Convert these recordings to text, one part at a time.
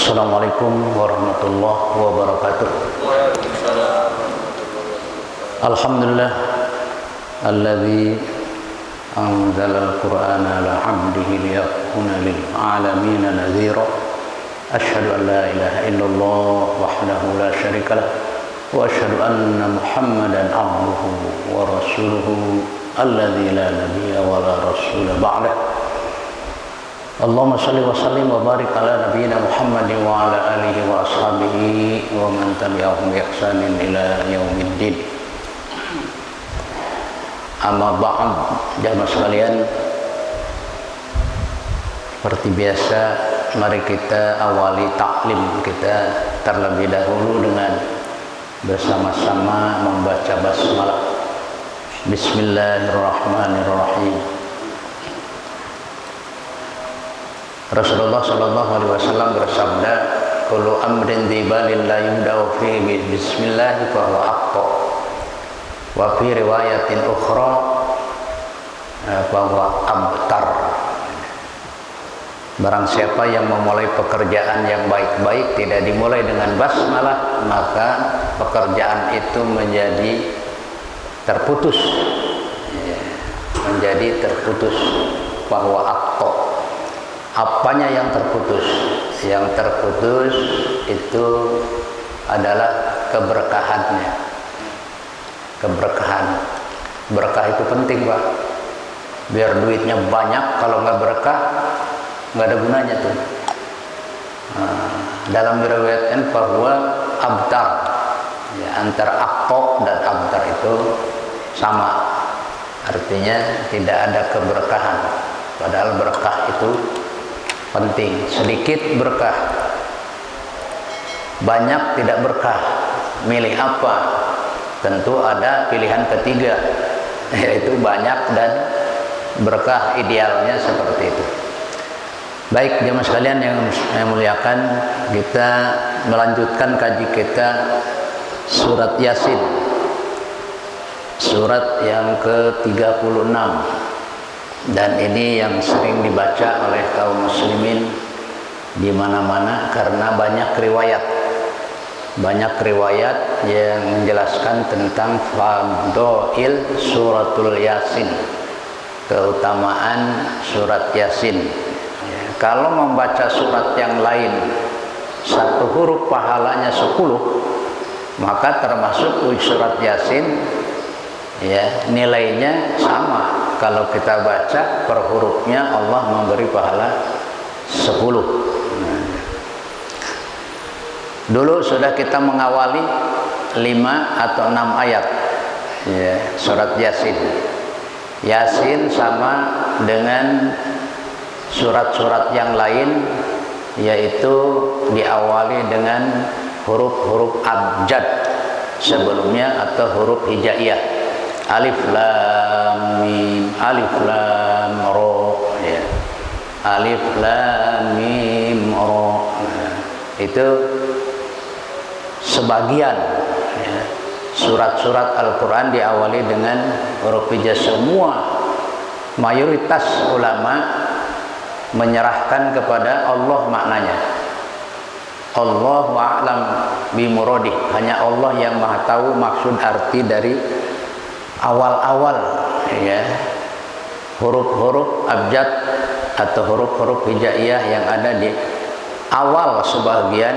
Assalamualaikum warahmatullahi wabarakatuh. Alhamdulillah alladzi anzala al-Qur'ana ala 'abdihi liyakuna lil 'alamin nadhira. Asyhadu an la ilaha illallah wahdahu la syarika lah wa asyhadu anna Muhammadan 'abduhu wa rasuluhu alladzi la nabiyya wa la rasula ba'dahu. Allahumma salli wa sallim wa barik ala nabiyyina Muhammadin wa ala alihi wa ashabihi wa man tabi'ahum bi ihsanin ila yaumiddin. Amma ba'd, jamaah sekalian, seperti biasa mari kita awali taklim kita terlebih dahulu dengan bersama-sama membaca basmalah. Bismillahirrahmanirrahim. Rasulullah sallallahu alaihi wasallam bersabda, "Kullu amrin dzibalin la yubda'u fihi bismillah fa huwa aqta." Wa fi riwayatin ukhra fa huwa abtar. Barang siapa yang memulai pekerjaan yang baik-baik tidak dimulai dengan basmalah, maka pekerjaan itu menjadi terputus. Menjadi terputus. Fa huwa aqta. Apanya yang terputus? Yang terputus itu adalah keberkahannya. Keberkahan. Berkah itu penting, Pak. Biar duitnya banyak, kalau nggak berkah nggak ada gunanya tuh. Dalam riwayat bahwa abtar, ya, antara aqta dan abtar itu sama. Artinya tidak ada keberkahan. Padahal berkah itu penting. Sedikit berkah, banyak tidak berkah. Milih apa? Tentu ada pilihan ketiga, yaitu banyak dan berkah. Idealnya seperti itu. Baik, jemaah sekalian yang saya muliakan, kita melanjutkan kaji kita surat Yasin, surat yang ke-36. Dan ini yang sering dibaca oleh kaum muslimin di mana-mana karena banyak riwayat yang menjelaskan tentang fadhail suratul Yasin, keutamaan surat Yasin. Ya, kalau membaca surat yang lain satu huruf pahalanya 10, maka termasuk surat Yasin, ya, nilainya sama. Kalau kita baca per hurufnya, Allah memberi pahala 10. Dulu sudah kita mengawali 5 atau 6 ayat, ya, surat Yasin. Yasin sama dengan surat-surat yang lain, yaitu diawali dengan huruf-huruf abjad sebelumnya atau huruf hijaiyah. Alif lam mim, alif lam ra, ya. Alif lam mim ra. Itu sebagian, ya, surat-surat Al-Qur'an diawali dengan huruf hijaiyah. Semua mayoritas ulama menyerahkan kepada Allah maknanya. Allahu a'lam bimuradih. Hanya Allah yang Maha tahu maksud arti dari awal-awal, ya, huruf-huruf abjad atau huruf-huruf hijaiyah yang ada di awal sebagian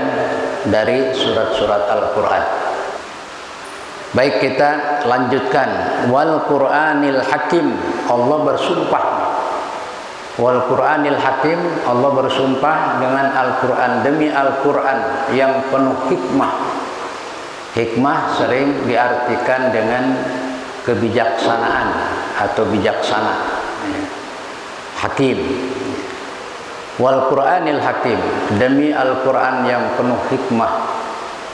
dari surat-surat Al-Quran. Baik, kita lanjutkan. Wal Qur'anil Hakim. Allah bersumpah. Wal Qur'anil Hakim. Allah bersumpah dengan Al-Quran, demi Al-Quran yang penuh hikmah. Hikmah sering diartikan dengan kebijaksanaan atau bijaksana. Hakim. Wal Qur'anil Hakim, demi Al-Quran yang penuh hikmah.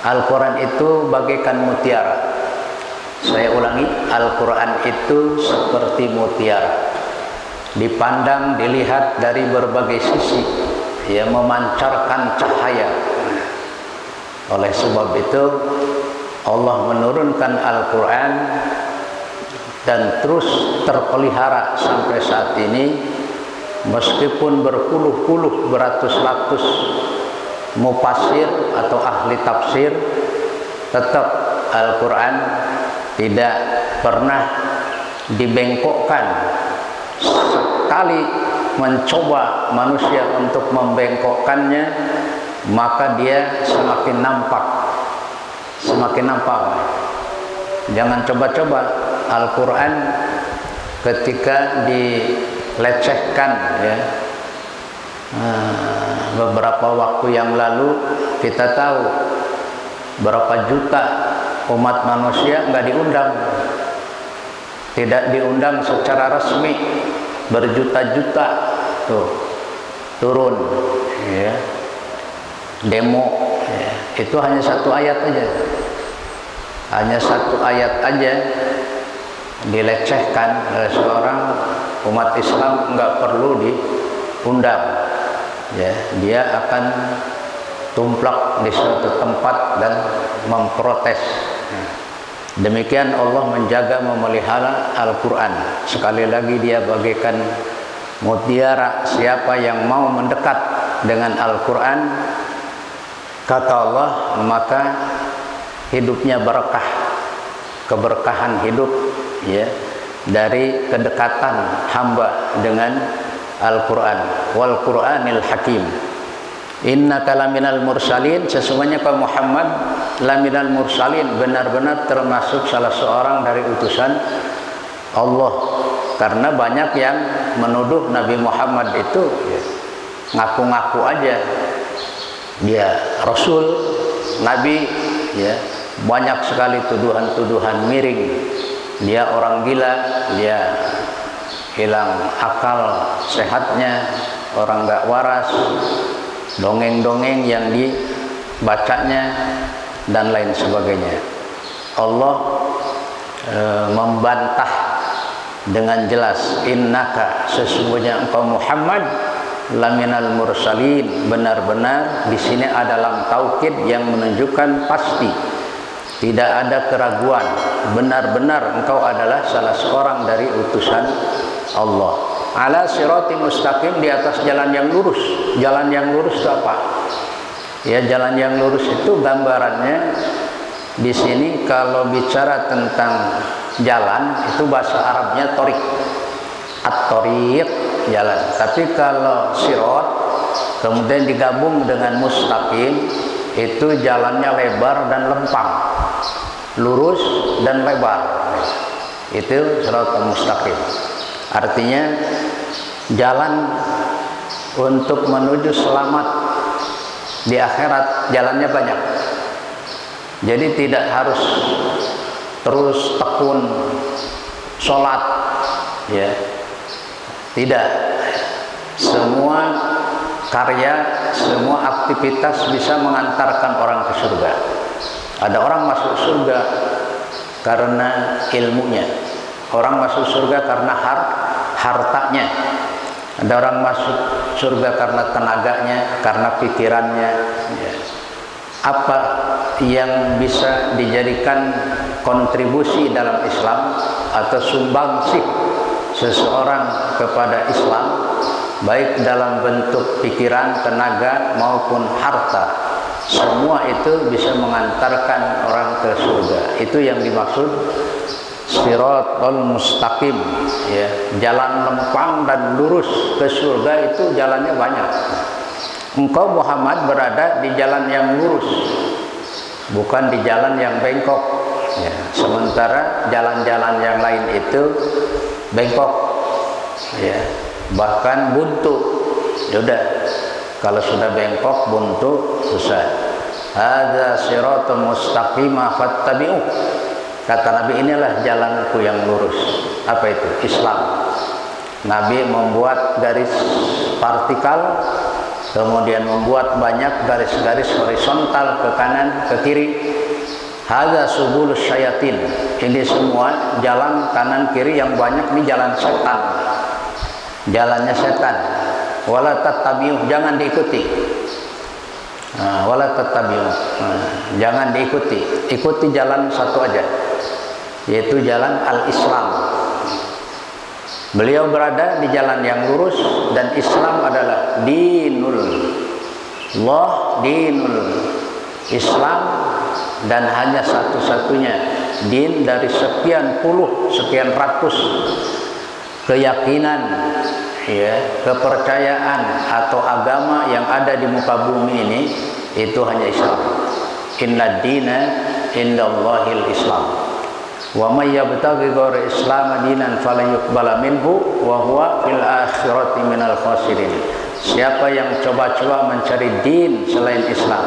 Al-Quran itu bagaikan mutiara. Saya ulangi, Al-Quran itu seperti mutiara. Dipandang, dilihat dari berbagai sisi, ya, memancarkan cahaya. Oleh sebab itu Allah menurunkan Al-Quran dan terus terpelihara sampai saat ini, meskipun berpuluh-puluh, beratus-ratus mufasir atau ahli tafsir, tetap Al-Quran tidak pernah dibengkokkan. Sekali mencoba manusia untuk membengkokkannya, maka dia semakin nampak. Jangan coba-coba Al-Quran ketika dilecehkan, ya. Beberapa waktu yang lalu kita tahu berapa juta umat manusia nggak diundang, tidak diundang secara resmi, berjuta-juta tuh turun, ya, demo, ya. Itu hanya satu ayat aja, dilecehkan oleh seorang umat Islam, nggak perlu diundang, ya. Dia akan tumplak di suatu tempat dan memprotes. Demikian Allah menjaga memelihara Al-Quran. Sekali lagi dia bagaikan mutiara. Siapa yang mau mendekat dengan Al-Quran, kata Allah, maka hidupnya berkah, keberkahan hidup, ya, dari kedekatan hamba dengan Al-Quran. Wal Quranil Hakim. Innaka laminal mursalin, sesungguhnya kau Muhammad laminal mursalin, benar-benar termasuk salah seorang dari utusan Allah. Karena banyak yang menuduh Nabi Muhammad itu, ya, ngaku-ngaku aja dia Rasul, Nabi, ya. Banyak sekali tuduhan-tuduhan miring. Dia orang gila, dia hilang akal sehatnya, orang gak waras, dongeng-dongeng yang dibacanya dan lain sebagainya. Allah membantah dengan jelas, innaka, sesungguhnya engkau Muhammad laminal mursalin, benar-benar di sini ada lam taukid yang menunjukkan pasti, tidak ada keraguan, benar-benar engkau adalah salah seorang dari utusan Allah. Ala sirati mustaqim, di atas jalan yang lurus. Jalan yang lurus itu apa? Ya, jalan yang lurus itu gambarannya di sini kalau bicara tentang jalan itu bahasa Arabnya thoriq. At-thoriq, jalan. Tapi kalau sirat kemudian digabung dengan mustaqim, itu jalannya lebar dan lempang, lurus dan lebar. Itu siratal mustaqim. Artinya jalan untuk menuju selamat di akhirat, jalannya banyak. Jadi tidak harus terus tekun sholat, ya. Tidak. Semua karya, semua aktivitas bisa mengantarkan orang ke surga. Ada orang masuk surga karena ilmunya, orang masuk surga karena hartanya, ada orang masuk surga karena tenaganya, karena pikirannya, ya. Apa yang bisa dijadikan kontribusi dalam Islam atau sumbangsih seseorang kepada Islam, baik dalam bentuk pikiran, tenaga maupun harta, semua itu bisa mengantarkan orang ke surga. Itu yang dimaksud siratal mustaqim, ya. Jalan lempang dan lurus ke surga itu jalannya banyak. Engkau Muhammad berada di jalan yang lurus, bukan di jalan yang bengkok, ya. Sementara jalan-jalan yang lain itu bengkok, ya, bahkan buntu. Yaudah, kalau sudah bengkok, buntu, susah. Hadza siratal mustaqim fattabi'u. Kata Nabi, inilah jalanku yang lurus. Apa itu? Islam. Nabi membuat garis partikal, kemudian membuat banyak garis-garis horizontal ke kanan, ke kiri. Hadza subulus syayatin. Ini semua jalan kanan kiri yang banyak, ini jalan setan. Jalannya setan. Wala tattabi'u, jangan diikuti. Wala tattabi'u, jangan diikuti. Ikuti jalan satu aja, yaitu jalan al-Islam. Beliau berada di jalan yang lurus, dan Islam adalah dinul, Allah dinul Islam, dan hanya satu-satunya din dari sekian puluh, sekian ratus keyakinan, ya, kepercayaan atau agama yang ada di muka bumi ini, itu hanya Islam. Inna dina indallahil Islam. Wa may yabtaghi ghaira Islam dinan falan yuqbala minhu wa huwa fil akhirati minal khasirin. Siapa yang coba-coba mencari din selain Islam,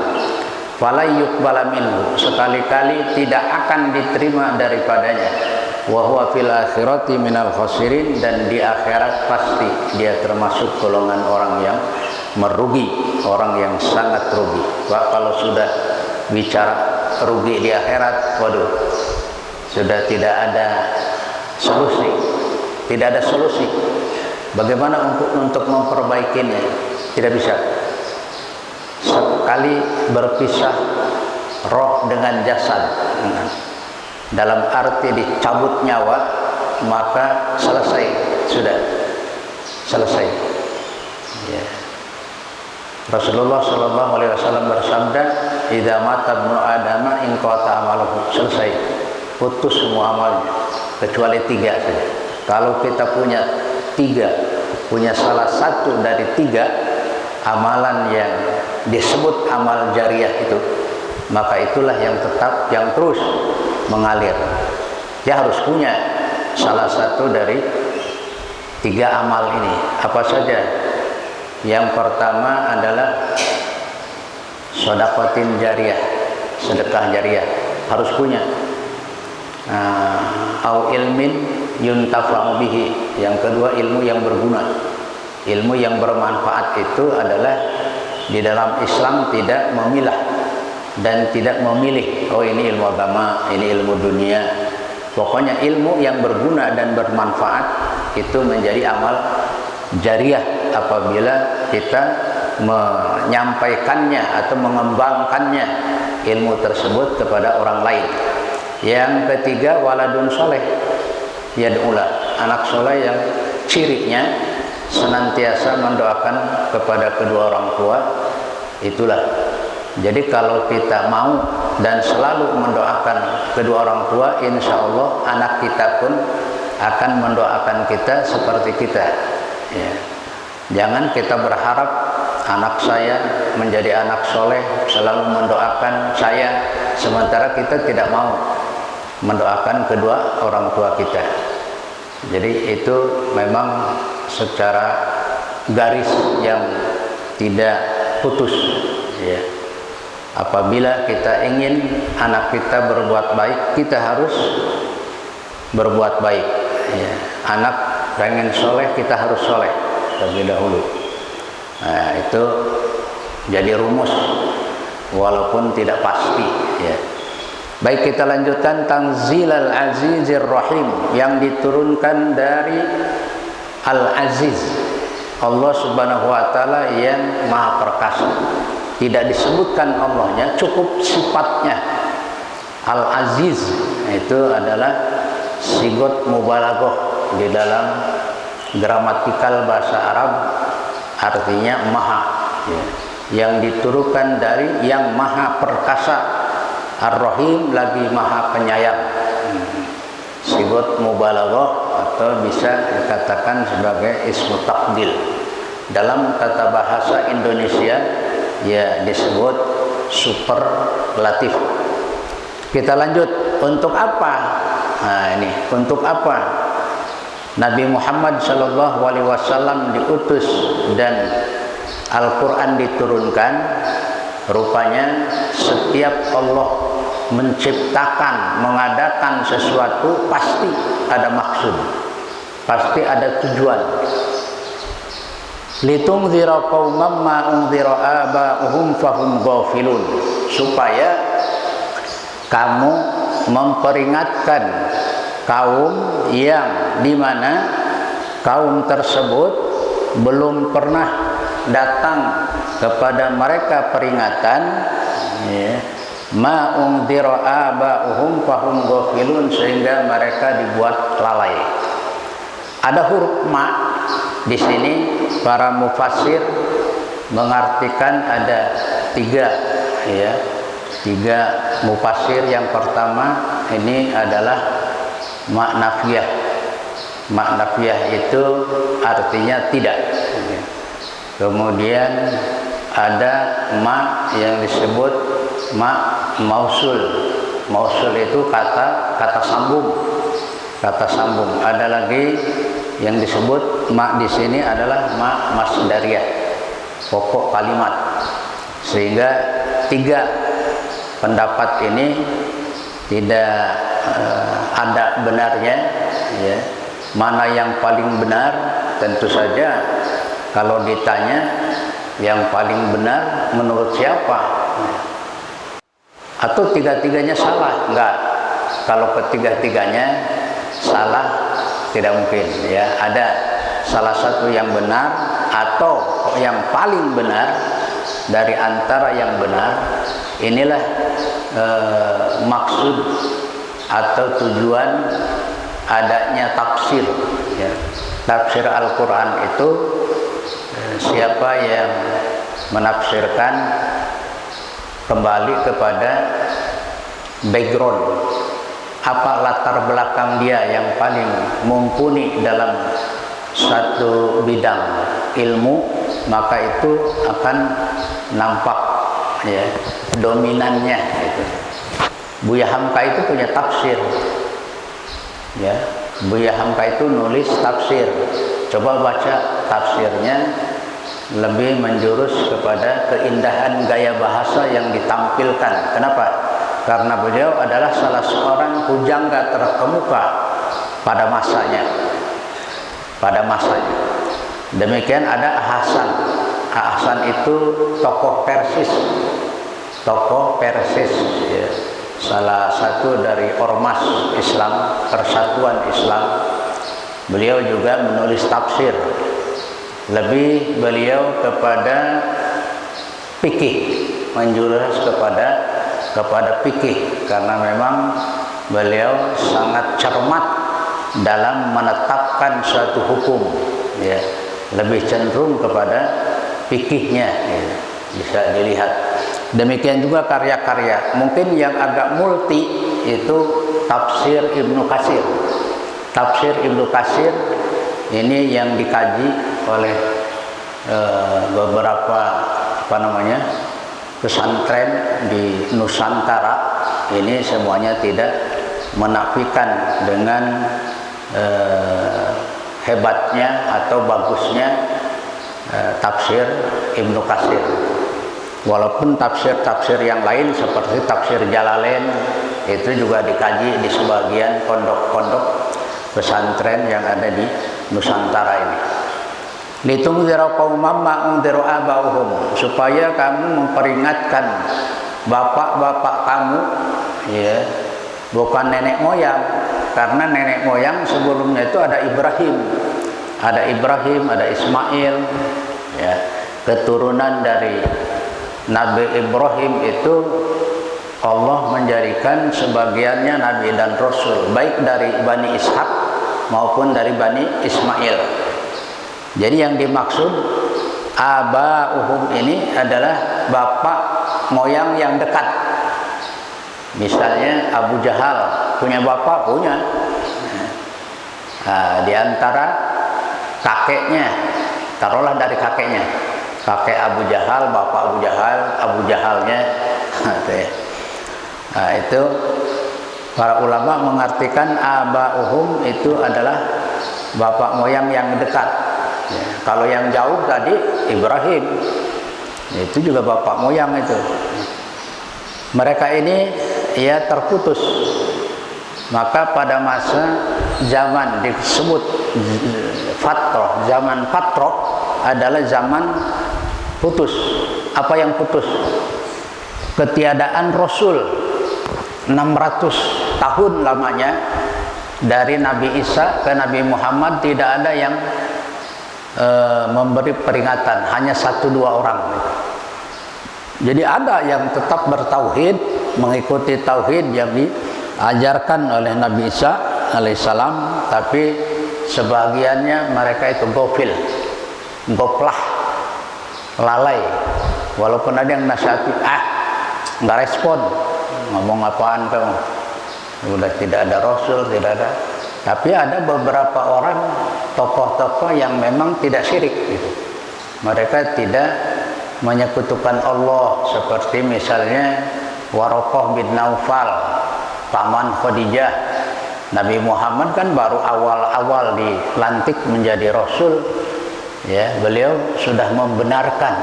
fala yuqbala minhu, sekali-kali tidak akan diterima daripadanya, wa huwa fil akhirati minal khasirin, dan di akhirat pasti dia termasuk golongan orang yang merugi, orang yang sangat rugi. Wah, kalau sudah bicara rugi di akhirat, waduh, sudah tidak ada solusi, tidak ada solusi. Bagaimana untuk memperbaikinya? Tidak bisa. Sekali berpisah roh dengan jasad, dalam arti dicabut nyawa, maka selesai, sudah selesai. Ya. Rasulullah Shallallahu Alaihi Wasallam bersabda, "Idza mata ibnu Adama inqata amaluhu." Selesai, putus semua amalnya, kecuali 3 saja. Kalau kita punya 3, punya salah satu dari 3 amalan yang disebut amal jariah itu, maka itulah yang tetap, yang terus mengalir. Dia harus punya salah satu dari 3 amal ini. Apa saja? Yang pertama adalah sedekatin jariah, sedekah jariah, harus punya. Au ilmin yuntafa'u bihi. Yang kedua, ilmu yang berguna. Ilmu yang bermanfaat itu adalah di dalam Islam tidak memilah dan tidak memilih, oh ini ilmu agama, ini ilmu dunia. Pokoknya ilmu yang berguna dan bermanfaat itu menjadi amal jariah apabila kita menyampaikannya atau mengembangkannya ilmu tersebut kepada orang lain. Yang ketiga, waladun soleh yad'ula, anak soleh yang cirinya senantiasa mendoakan kepada kedua orang tua. Itulah, jadi kalau kita mau dan selalu mendoakan kedua orang tua, insya Allah anak kita pun akan mendoakan kita seperti kita, ya. Jangan kita berharap anak saya menjadi anak soleh selalu mendoakan saya, sementara kita tidak mau mendoakan kedua orang tua kita. Jadi itu memang secara garis yang tidak putus, ya. Apabila kita ingin anak kita berbuat baik, kita harus berbuat baik, ya. Anak pengen soleh, kita harus soleh terlebih dahulu. Nah, itu jadi rumus walaupun tidak pasti, ya. Baik, kita lanjutkan. Tanzilal Azizir Rahim, yang diturunkan dari Al-Aziz, Allah Subhanahu wa taala yang Maha Perkasa. Tidak disebutkan Allahnya, cukup sifatnya. Al-Aziz itu adalah sigot mubalaghah di dalam gramatikal bahasa Arab, artinya maha, ya. Yang diturunkan dari yang Maha Perkasa. Ar-Rahim lagi Maha Penyayang. Sigot mubalaghah atau bisa dikatakan sebagai ismu tafdil. Dalam tata bahasa Indonesia, ya, disebut superlatif. Kita lanjut. Untuk apa? Nah, ini untuk apa Nabi Muhammad Shallallahu Alaihi Wasallam diutus dan Al-Quran diturunkan? Rupanya setiap Allah menciptakan, mengadakan sesuatu pasti ada maksud, pasti ada tujuan. Litungzira qauman ma unzira aba'uhum fahum ghafilun, supaya kamu memperingatkan kaum yang dimana kaum tersebut belum pernah datang kepada mereka peringatan, ya. Ma unzira aba'uhum fahum ghafilun, sehingga mereka dibuat lalai. Ada huruf ma di sini. Para mufassir mengartikan ada tiga, ya, tiga mufasir. Yang pertama ini adalah ma'nafiyah. Ma'nafiyah itu artinya tidak. Kemudian ada ma yang disebut ma mausul. Mausul itu kata sambung. Kata sambung. Ada lagi yang disebut ma di sini adalah ma masdariyah, pokok kalimat. Sehingga tiga pendapat ini tidak ada benarnya, ya. Mana yang paling benar? Tentu saja kalau ditanya yang paling benar menurut siapa? Atau tiga-tiganya salah? Enggak. Kalau ketiga-tiganya salah tidak mungkin, ya. Ada salah satu yang benar atau yang paling benar dari antara yang benar. Inilah maksud atau tujuan adanya tafsir, ya. Tafsir Al-Quran itu siapa yang menafsirkan kembali kepada background, apa latar belakang dia yang paling mumpuni dalam satu bidang ilmu, maka itu akan nampak, ya, dominannya itu. Buya Hamka itu punya tafsir, ya. Buya Hamka itu nulis tafsir. Coba baca tafsirnya, lebih menjurus kepada keindahan gaya bahasa yang ditampilkan. Kenapa? Karena beliau adalah salah seorang pujangga terkemuka pada masanya. Pada masanya. Demikian ada Hasan. Hasan itu tokoh Persis. Tokoh Persis, ya. Salah satu dari ormas Islam, Persatuan Islam. Beliau juga menulis tafsir. Lebih beliau kepada fikih, menjurus kepada fikih, karena memang beliau sangat cermat dalam menetapkan suatu hukum, ya. Lebih cenderung kepada fikihnya, ya. Bisa dilihat. Demikian juga karya-karya. Mungkin yang agak multi itu tafsir Ibnu Katsir. Tafsir Ibnu Katsir ini yang dikaji oleh beberapa pesantren di Nusantara. Ini semuanya tidak menafikan dengan hebatnya atau bagusnya tafsir Ibnu Katsir. Walaupun tafsir-tafsir yang lain seperti tafsir Jalalain itu juga dikaji di sebagian pondok-pondok pesantren yang ada di Nusantara ini. Litunzira qaumam ma unziru abauhum, supaya kamu memperingatkan bapak-bapak kamu, ya, bukan nenek moyang, karena nenek moyang sebelumnya itu ada Ibrahim, ada Ismail, ya. Keturunan dari Nabi Ibrahim itu Allah menjadikan sebagiannya nabi dan rasul, baik dari Bani Ishak maupun dari Bani Ismail. Jadi yang dimaksud abauhum ini adalah bapak moyang yang dekat. Misalnya Abu Jahal punya bapak, punya. Nah, di antara kakeknya, taruhlah dari kakeknya, kakek Abu Jahal, bapak Abu Jahalnya. Nah, itu para ulama mengartikan abauhum itu adalah bapak moyang yang dekat. Ya, kalau yang jauh tadi Ibrahim, itu juga bapak moyang itu. Mereka ini ya terputus. Maka pada masa zaman disebut fatrah, zaman fatrah adalah zaman putus. Apa yang putus? Ketiadaan Rasul. 600 tahun lamanya dari Nabi Isa ke Nabi Muhammad tidak ada yang memberi peringatan, hanya 1-2 orang. Jadi ada yang tetap bertauhid, mengikuti tauhid yang diajarkan oleh Nabi Isa alaihissalam, tapi sebagiannya mereka itu gofil, goplah, lalai. Walaupun ada yang nasihati, nggak respon, ngomong apaan kamu, udah tidak ada Rasul, tidak ada. Tapi ada beberapa orang tokoh-tokoh yang memang tidak syirik gitu. Mereka tidak menyekutukan Allah, seperti misalnya Waraqah bin Naufal, paman Khadijah. Nabi Muhammad kan baru awal-awal dilantik menjadi Rasul, ya, beliau sudah membenarkan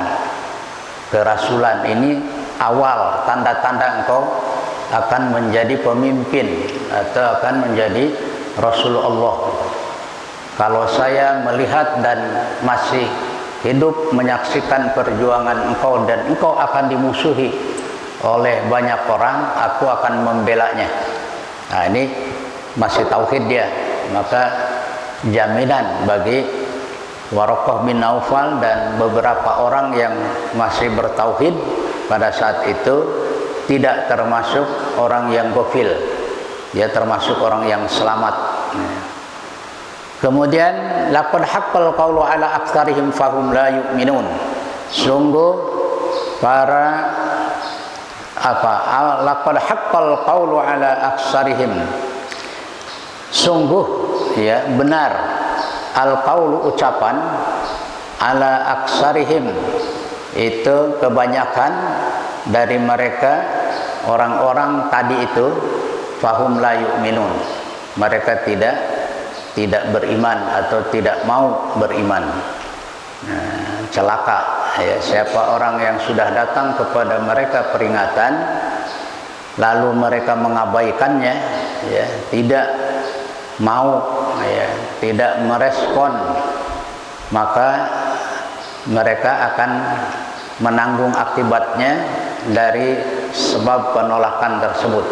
kerasulan ini awal tanda-tanda engkau akan menjadi pemimpin atau akan menjadi Rasulullah. Kalau saya melihat dan masih hidup menyaksikan perjuangan engkau dan engkau akan dimusuhi oleh banyak orang, aku akan membelanya. Nah, ini masih tauhid dia, maka jaminan bagi Waraqah bin Naufal dan beberapa orang yang masih bertauhid pada saat itu tidak termasuk orang yang gofil, ya, termasuk orang yang selamat. Kemudian laqad haqqal qawlu ala aktsarihim fahum la yu'minun. Sungguh para laqad haqqal qawlu ala aktsarihim. Sungguh, ya, benar al-qaulu, ucapan, ala aksarihim, itu kebanyakan dari mereka orang-orang tadi itu, fahum la yu'minun, mereka tidak beriman atau tidak mau beriman. Nah, celaka, ya, siapa orang yang sudah datang kepada mereka peringatan lalu mereka mengabaikannya, ya, tidak mau, ya, tidak merespon, maka mereka akan menanggung akibatnya dari sebab penolakan tersebut.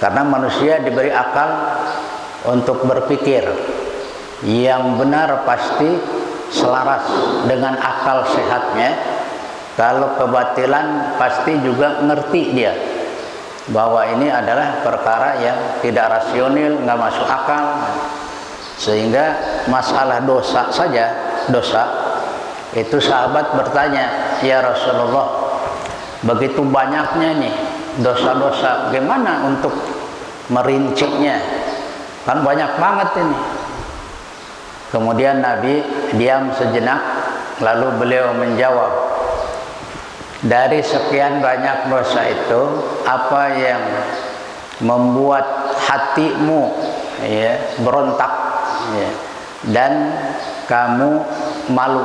Karena manusia diberi akal untuk berpikir, yang benar pasti selaras dengan akal sehatnya. Kalau kebatilan pasti juga ngerti dia bahwa ini adalah perkara yang tidak rasional, nggak masuk akal. Sehingga masalah dosa saja, dosa itu sahabat bertanya, ya Rasulullah, begitu banyaknya nih dosa-dosa, gimana untuk merincinya? Kan banyak banget ini. Kemudian Nabi diam sejenak, lalu beliau menjawab, dari sekian banyak dosa itu, apa yang membuat hatimu, ya, berontak, ya, dan kamu malu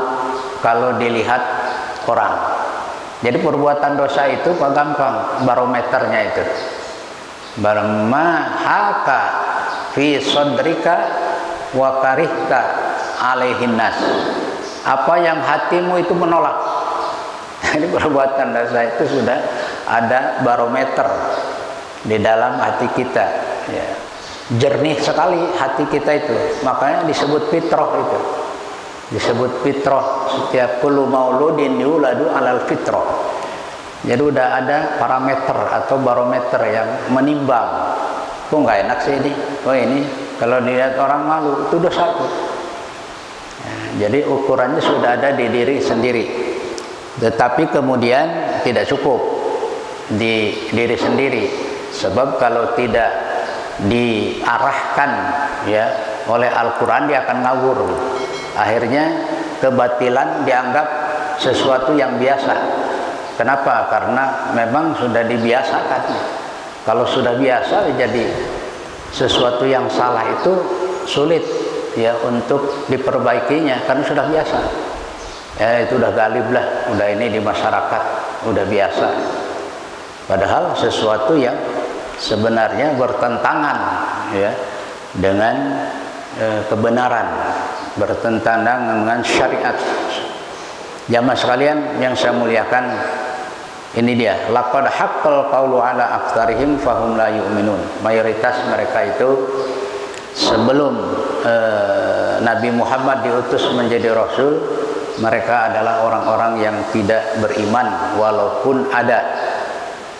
kalau dilihat orang. Jadi perbuatan dosa itu gampang, barometernya itu. Ma haka fi sadrika wa karihta alaihin nas. Apa yang hatimu itu menolak. Ini perbuatan dosa itu sudah ada barometer di dalam hati kita, ya. Jernih sekali hati kita itu, makanya disebut fitrah itu. Disebut fitrah, setiap kullu mauludin yuladu alal fitrah. Jadi udah ada parameter atau barometer yang menimbang. Kok nggak enak sih ini? Oh, ini kalau dilihat orang malu itu dosa tuh. Ya, jadi ukurannya sudah ada di diri sendiri. Tetapi kemudian tidak cukup di diri sendiri, sebab kalau tidak diarahkan, ya, oleh Al-Quran, dia akan ngawur. Akhirnya kebatilan dianggap sesuatu yang biasa. Kenapa? Karena memang sudah dibiasakan. Kalau sudah biasa, jadi sesuatu yang salah itu sulit, ya, untuk diperbaikinya karena sudah biasa. Ya, itu udah galib lah, udah ini di masyarakat, udah biasa. Padahal sesuatu yang sebenarnya bertentangan, ya, dengan kebenaran, bertentangan dengan syariat. Jamaah sekalian yang saya muliakan, ini dia, laqad haqqal qawlu ala aktsarihim fahum la yu'minun. Mayoritas mereka itu sebelum Nabi Muhammad diutus menjadi Rasul, mereka adalah orang-orang yang tidak beriman, walaupun ada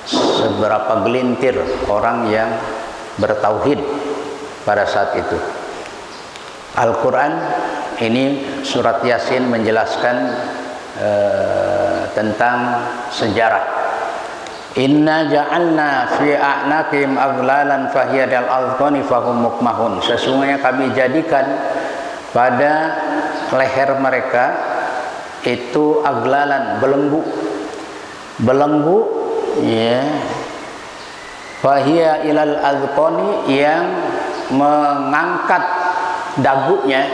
seberapa gelintir orang yang bertauhid pada saat itu. Al-Quran ini surat Yasin menjelaskan tentang sejarah. Inna ja'alna fi a'naqihim aghlalan fahiya dal azqani fahum mukmahun. Sesungguhnya kami jadikan pada leher mereka itu aglalan, belenggu ya, fahiya ilal azqani, yang mengangkat dagunya,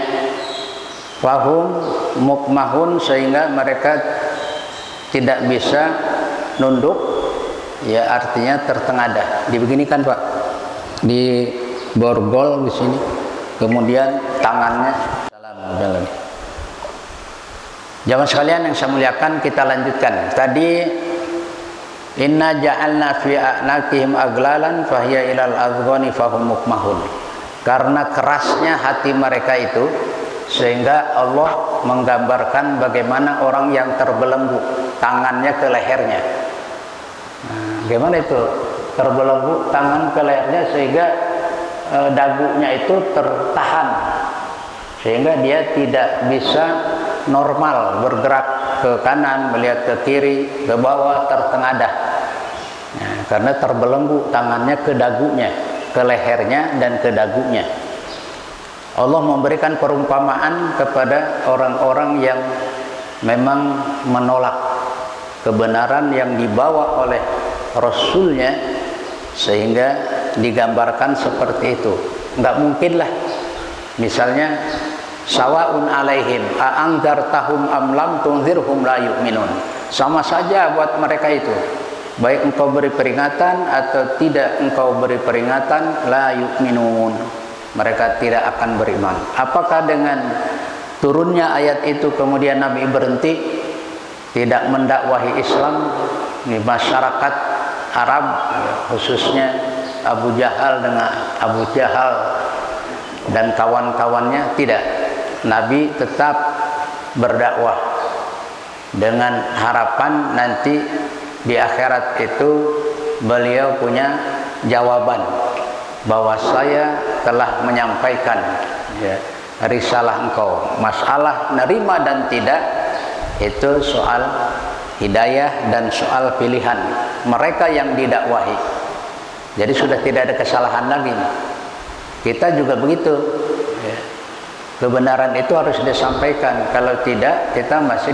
fahum mukmahun, sehingga mereka tidak bisa nunduk, ya artinya tertengadah. Dibeginikan Pak, di borgol di sini, kemudian tangannya dalam. Jamaah sekalian yang saya muliakan, kita lanjutkan. Tadi inna ja'alna fi a'naqihim aglalan fahiya ilal azghani fahum mukmahun. Karena kerasnya hati mereka itu, sehingga Allah menggambarkan bagaimana orang yang terbelenggu tangannya ke lehernya. Nah, bagaimana itu terbelenggu tangan ke lehernya, sehingga dagunya itu tertahan, sehingga dia tidak bisa normal bergerak ke kanan, melihat ke kiri, ke bawah, tertengadah. Nah, karena terbelenggu tangannya ke dagunya, ke lehernya dan ke dagunya. Allah memberikan perumpamaan kepada orang-orang yang memang menolak kebenaran yang dibawa oleh Rasulnya, sehingga digambarkan seperti itu. Enggak mungkin lah, misalnya sawaun alaihim a'angdartahum am lam tunzirhum la yu'minun. Sama saja buat mereka itu, baik engkau beri peringatan atau tidak engkau beri peringatan, la yu'minun, mereka tidak akan beriman. Apakah dengan turunnya ayat itu kemudian Nabi berhenti, tidak mendakwahi Islam di masyarakat Arab, khususnya Abu Jahal dan kawan-kawannya? Tidak. Nabi tetap berdakwah dengan harapan nanti di akhirat itu beliau punya jawaban bahwa saya telah menyampaikan ya, risalah engkau. Masalah nerima dan tidak itu soal hidayah dan soal pilihan mereka yang didakwahi. Jadi sudah tidak ada kesalahan lagi. Kita juga begitu ya. Kebenaran itu harus disampaikan, kalau tidak kita masih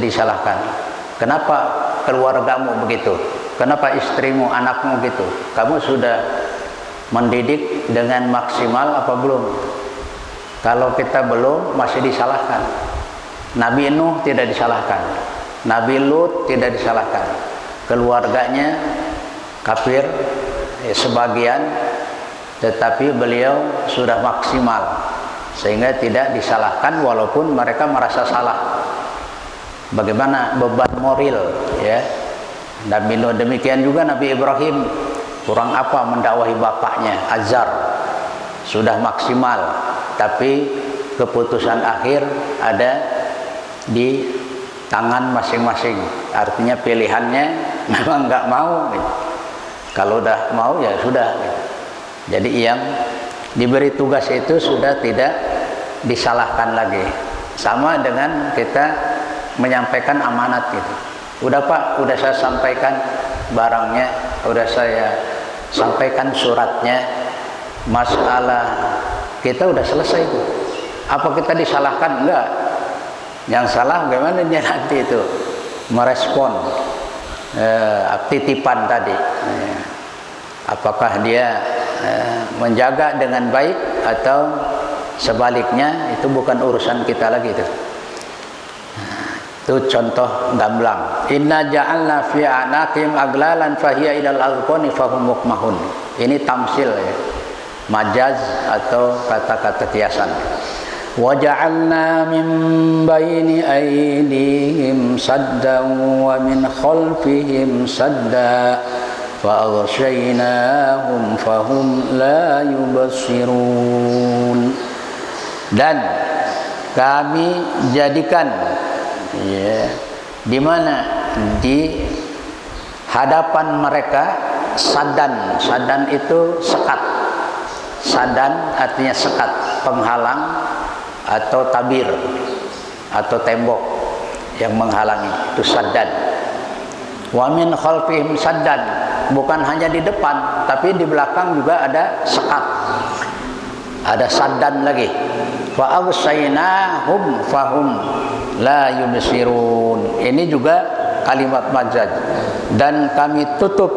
disalahkan. Kenapa keluargamu begitu? Kenapa istrimu, anakmu gitu? Kamu sudah mendidik dengan maksimal apa belum? Kalau kita belum, masih disalahkan. Nabi Nuh tidak disalahkan, Nabi Lut tidak disalahkan, keluarganya kafir sebagian, tetapi beliau sudah maksimal sehingga tidak disalahkan walaupun mereka merasa salah. Bagaimana beban moral ya Nabi Nuh, demikian juga Nabi Ibrahim. Kurang apa mendakwahi bapaknya Azar, sudah maksimal, tapi keputusan akhir ada di tangan masing-masing. Artinya pilihannya memang nggak mau gitu. Kalau udah mau ya sudah gitu. Jadi yang diberi tugas itu sudah tidak disalahkan lagi. Sama dengan kita menyampaikan amanat gitu. Udah Pak, udah saya sampaikan barangnya, udah saya sampaikan suratnya, masalah kita udah selesai itu. Apa kita disalahkan? Enggak. Yang salah bagaimana dia nanti itu merespon titipan tadi. Apakah dia menjaga dengan baik atau sebaliknya, itu bukan urusan kita lagi itu. Itu contoh gamblang. Inna ja'alna fi a'naqihim aglalan fahiya ilal azqani fahum mukmahun. Ini tamsil ya, majaz atau kata-kata kiasan. Wa ja'alna min baini aydihim saddan wa min khalfihim sadda fa'aghshaynahum fahum la yubsirun. Dan kami jadikan ya, di mana di hadapan mereka sadan. Sadan itu sekat. Sadan artinya sekat, penghalang atau tabir atau tembok yang menghalangi, itu saddan. Wa min khalfihim saddan, bukan hanya di depan tapi di belakang juga ada sekat, ada saddan lagi. Fa aghshaynahum fahum la yubsirun, ini juga kalimat majaz, dan kami tutup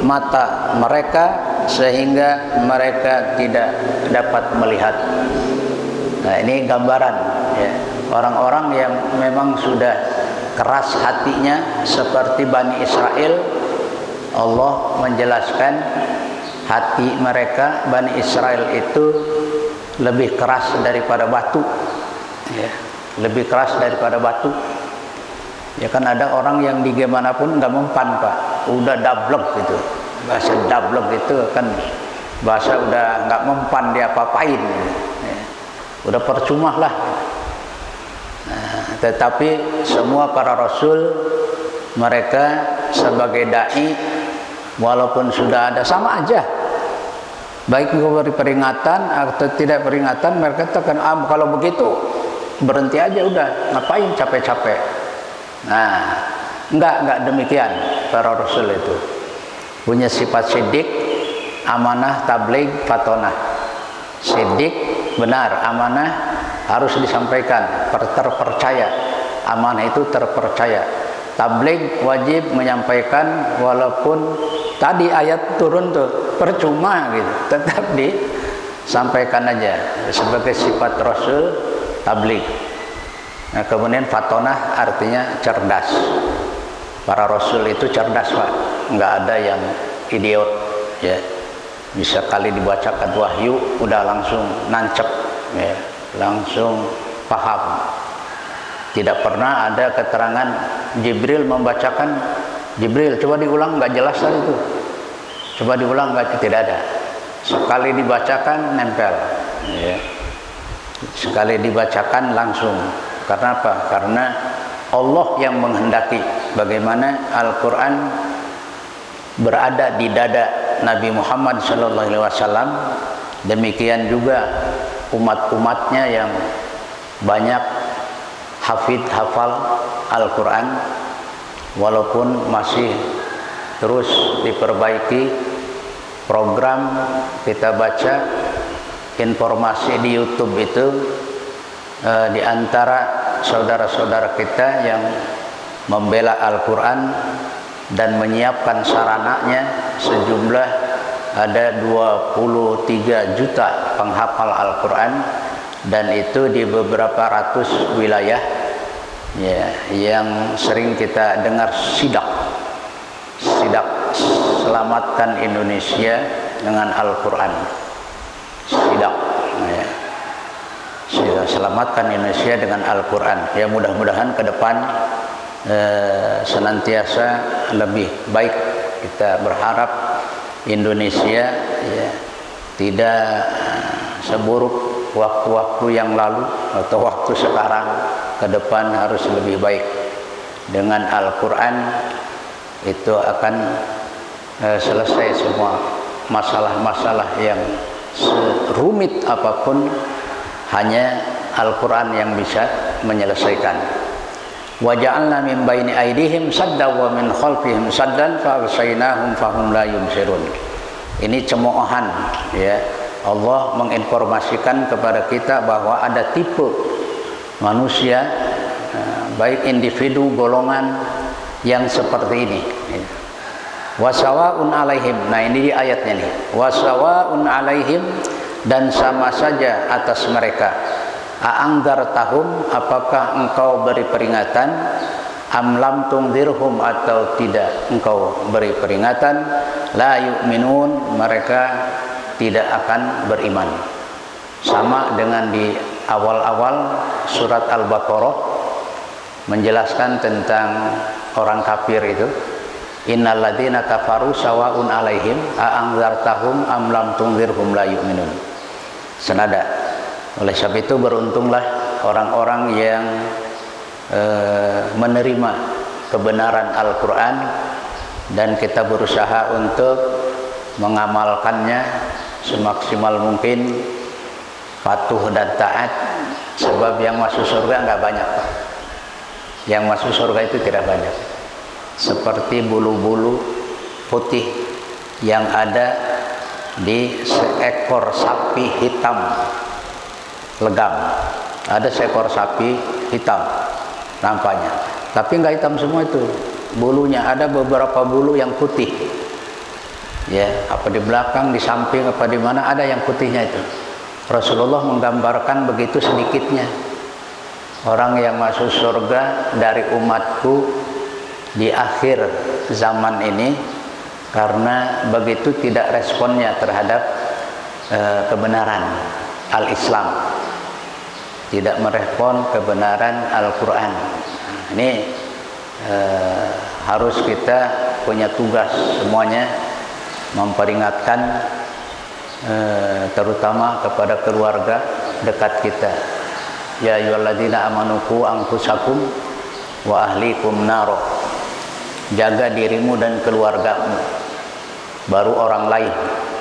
mata mereka sehingga mereka tidak dapat melihat. Nah, ini gambaran ya, orang-orang yang memang sudah keras hatinya seperti Bani Israel. Allah menjelaskan hati mereka, Bani Israel itu lebih keras daripada batu ya, lebih keras daripada batu ya. Kan ada orang yang di gimana pun nggak mempan Pak, udah dablek gitu, bahasa dablek itu kan bahasa udah nggak mempan, dia apa-apain ya. Udah percuma lah. Nah, tetapi semua para rasul mereka sebagai dai, walaupun sudah ada sama aja, baik memberi peringatan atau tidak peringatan, mereka katakan kalau begitu berhenti aja udah, ngapain capek-capek. Nah, enggak demikian. Para rasul itu punya sifat sidik, amanah, tabligh, fatonah. Sidik benar, amanah harus disampaikan, terpercaya. Amanah itu terpercaya. Tabligh wajib menyampaikan, walaupun tadi ayat turun tuh percuma gitu, tetap disampaikan aja sebagai sifat rasul tabligh. Nah, kemudian fatonah artinya cerdas. Para rasul itu cerdas Pak, nggak ada yang idiot ya. Bisa kali dibacakan wahyu udah langsung nancep ya, langsung paham. Tidak pernah ada keterangan Jibril membacakan, Jibril coba diulang, nggak jelas tadi itu, coba diulang, nggak, tidak ada. Sekali dibacakan nempel ya. Sekali dibacakan langsung. Karena apa? Karena Allah yang menghendaki bagaimana Al-Quran berada di dada Nabi Muhammad SAW. Demikian juga umat-umatnya yang banyak hafal Al-Quran, walaupun masih terus diperbaiki. Program kita baca informasi di YouTube itu, di antara saudara-saudara kita yang membela Al-Quran dan menyiapkan sarananya, sejumlah ada 23 juta penghafal Al-Quran, dan itu di beberapa ratus wilayah ya, yang sering kita dengar sidak selamatkan Indonesia dengan Al-Quran, sidak ya. Selamatkan Indonesia dengan Al-Quran ya. Mudah-mudahan ke depan senantiasa lebih baik. Kita berharap Indonesia ya, tidak seburuk waktu-waktu yang lalu atau waktu sekarang. Ke depan harus lebih baik. Dengan Al-Quran itu akan selesai semua masalah-masalah yang serumit apapun. Hanya Al-Quran yang bisa menyelesaikan. Wa ja'alna min baini aydihim saddan wa min khalfihim saddan fa aghshaynahum fahum la yubsirun. Ini cemoohan ya. Allah menginformasikan kepada kita bahwa ada tipe manusia, baik individu, golongan yang seperti ini. Wasawaun alaihim. Nah, ini di ayatnya nih. Wasawaun alaihim, dan sama saja atas mereka. Aanggar tahum, apakah engkau beri peringatan, am lam tungdirhum, atau tidak engkau beri peringatan, la yu'minun, mereka tidak akan beriman. Sama dengan di awal-awal surat Al-Baqarah menjelaskan tentang orang kafir itu, innal ladzina kafaru sawaun alaihim aangzartahum am lam tungdirhum la yu'minun. Senada. Oleh sebab itu beruntunglah orang-orang yang menerima kebenaran Al-Quran, dan kita berusaha untuk mengamalkannya semaksimal mungkin, patuh dan taat. Sebab yang masuk surga nggak banyak Pak. Yang masuk surga itu tidak banyak. Seperti bulu-bulu putih yang ada di seekor sapi hitam legam. Ada seekor sapi hitam nampaknya, tapi nggak hitam semua itu bulunya. Ada beberapa bulu yang putih, ya, apa di belakang, di samping, apa di mana ada yang putihnya itu. Rasulullah menggambarkan begitu sedikitnya orang yang masuk surga dari umatku di akhir zaman ini, karena begitu tidak responnya terhadap kebenaran al-Islam, tidak merespon kebenaran Al-Quran. Ini harus kita punya tugas semuanya, memperingatkan terutama kepada keluarga dekat kita. Ya ayyuhalladzina amanu qu anfusakum wa ahlikum naro. Jaga dirimu dan keluargamu, baru orang lain,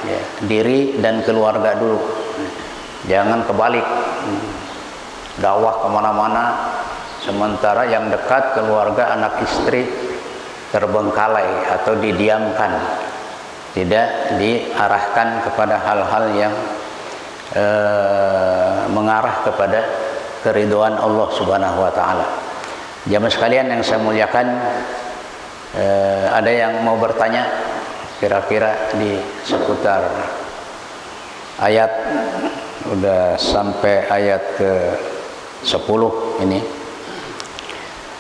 ya. Diri dan keluarga dulu, jangan kebalik. Dakwah kemana-mana, sementara yang dekat keluarga, anak istri terbengkalai atau didiamkan, tidak diarahkan kepada hal-hal yang mengarah kepada keridhaan Allah Subhanahu wa taala. Jamaah sekalian yang saya muliakan, ada yang mau bertanya kira-kira di seputar ayat, udah sampai ayat ke 10 ini.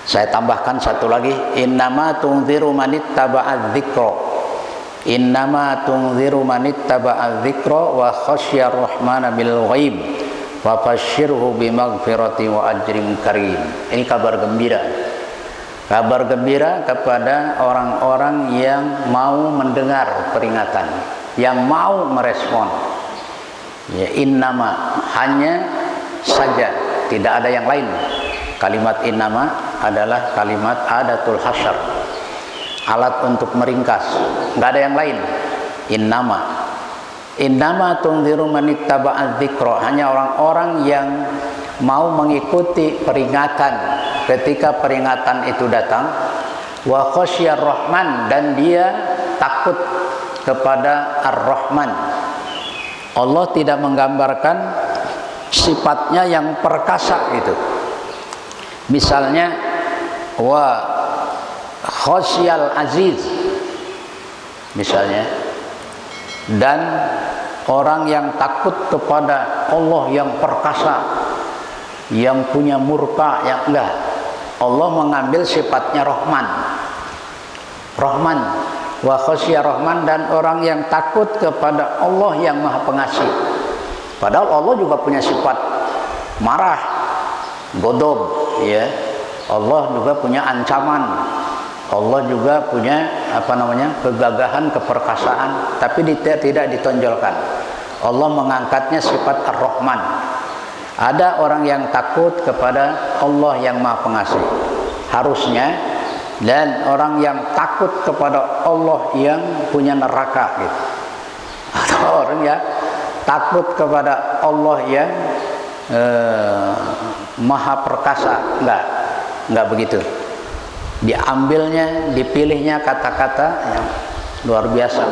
Saya tambahkan satu lagi, innama tunziru manittaba'adz dzikra. Innama tunziru manittaba'adz dzikra wa khasyar rahmana bil ghaib wa basyirhu bimaghfirati wa ajrin karim. Ini kabar gembira. Kabar gembira kepada orang-orang yang mau mendengar peringatan, yang mau merespon. Ya, innama, hanya saja, tidak ada yang lain. Kalimat innama adalah kalimat adatul hasyar, alat untuk meringkas, nggak ada yang lain. Innama tunziru manittaba'adz dzikra, hanya orang-orang yang mau mengikuti peringatan ketika peringatan itu datang. Wa khasyar rahman, dan dia takut kepada ar-Rahman. Allah tidak menggambarkan sifatnya yang perkasa itu. Misalnya wa khasyal aziz, misalnya, dan orang yang takut kepada Allah yang perkasa, yang punya murka, yang enggak. Allah mengambil sifatnya Rahman. Rahman, wa khasyar Rahman, dan orang yang takut kepada Allah yang Maha Pengasih. Padahal Allah juga punya sifat marah, godob, ya. Allah juga punya ancaman. Allah juga punya kegagahan, keperkasaan, tapi tidak ditonjolkan. Allah mengangkatnya sifat Ar-Rahman. Ada orang yang takut kepada Allah yang Maha Pengasih, harusnya, dan orang yang takut kepada Allah yang punya neraka, gitu. Atau orang yang takut kepada Allah yang Maha Perkasa, enggak begitu. Diambilnya, dipilihnya kata-kata yang luar biasa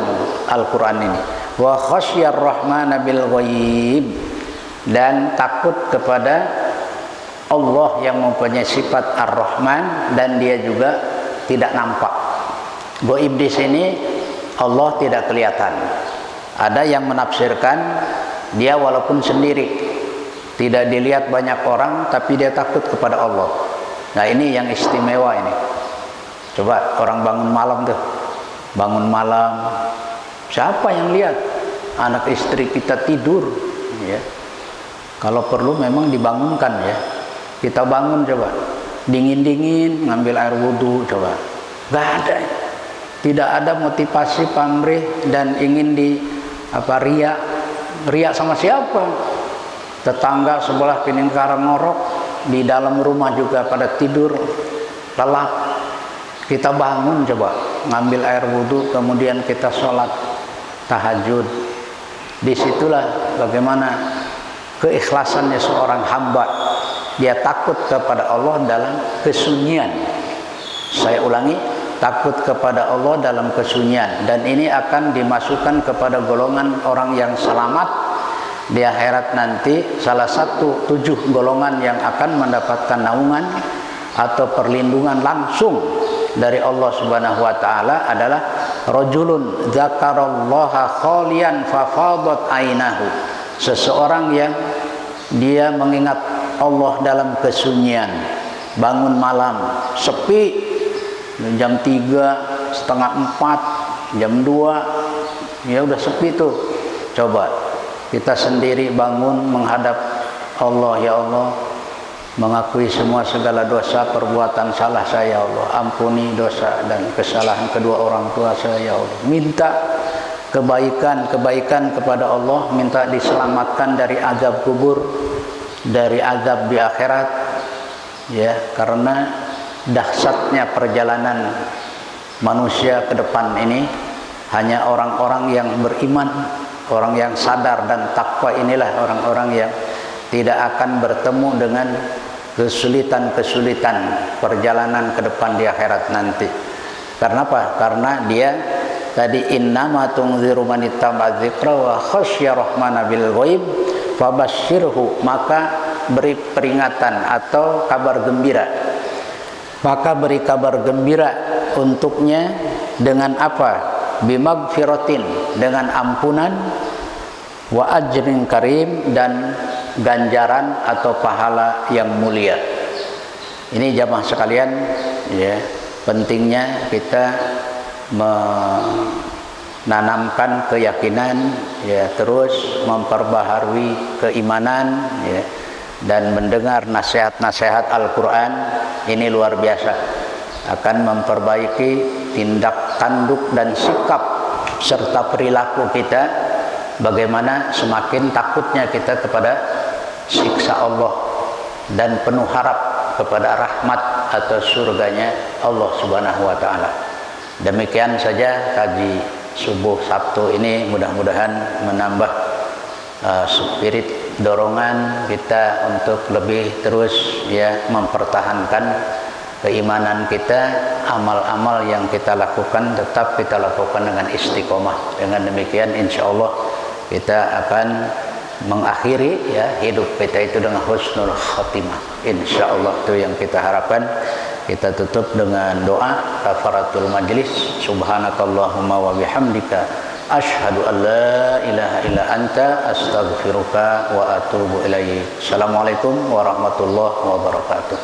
Al-Quran ini. Wa khasyar rahmana bil ghaib, dan takut kepada Allah yang mempunyai sifat Ar-Rahman, dan dia juga tidak nampak. Ghaib di sini Allah tidak kelihatan. Ada yang menafsirkan dia walaupun sendiri, tidak dilihat banyak orang, tapi dia takut kepada Allah. Nah, ini yang istimewa ini. Coba orang bangun malam tuh, bangun malam, siapa yang lihat? Anak istri kita tidur, ya. Kalau perlu memang dibangunkan, ya. Kita bangun coba, dingin-dingin ngambil air wudhu coba. Gak ada, tidak ada motivasi pamrih dan ingin riak sama siapa. Tetangga sebelah piningkara ngorok, di dalam rumah juga pada tidur lelap. Kita bangun coba, ngambil air wudhu, kemudian kita sholat tahajud. Disitulah bagaimana keikhlasannya seorang hamba dia takut kepada Allah dalam kesunyian. Saya ulangi, takut kepada Allah dalam kesunyian, dan ini akan dimasukkan kepada golongan orang yang selamat di akhirat nanti. Salah satu 7 golongan yang akan mendapatkan naungan atau perlindungan langsung dari Allah Subhanahu wa taala adalah rajulun dzakarallaha khalian fafadat ainahu, seseorang yang dia mengingat Allah dalam kesunyian, bangun malam sepi, jam 3, setengah 4, jam 2, ya udah sepi tuh. Coba kita sendiri bangun menghadap Allah, ya Allah, mengakui semua segala dosa perbuatan salah saya, ya Allah, ampuni dosa dan kesalahan kedua orang tua saya, ya Allah. Minta kebaikan kepada Allah, minta diselamatkan dari azab kubur, dari azab di akhirat, ya, karena dahsyatnya perjalanan manusia ke depan ini hanya orang-orang yang beriman, orang yang sadar dan takwa, inilah orang-orang yang tidak akan bertemu dengan kesulitan-kesulitan perjalanan ke depan di akhirat nanti. Karena apa? Karena dia tadi innama tunziru man ittaba dzikra wa khasyya rahmana bil ghaib fabasyirhu, maka beri peringatan atau kabar gembira. Maka beri kabar gembira untuknya dengan apa? Bimagfiratin, dengan ampunan, wa ajrin karim, dan ganjaran atau pahala yang mulia. Ini jamaah sekalian, ya, pentingnya kita menanamkan keyakinan, ya, terus memperbaharui keimanan, ya, dan mendengar nasihat-nasihat Al-Quran. Ini luar biasa, akan memperbaiki tindak tanduk dan sikap serta perilaku kita, bagaimana semakin takutnya kita kepada siksa Allah dan penuh harap kepada rahmat atau surganya Allah Subhanahu wa taala. Demikian saja kaji subuh Sabtu ini, mudah-mudahan menambah spirit dorongan kita untuk lebih terus, ya, mempertahankan keimanan kita, amal-amal yang kita lakukan tetap kita lakukan dengan istiqomah. Dengan demikian insya Allah kita akan mengakhiri, ya, hidup kita itu dengan husnul khatimah. Insya Allah itu yang kita harapkan. Kita tutup dengan doa kafaratul majlis. Subhanakallahumma wa bihamdika asyhadu an la ilaha illa anta astaghfiruka wa atubu ilaik. Assalamualaikum warahmatullahi wabarakatuh.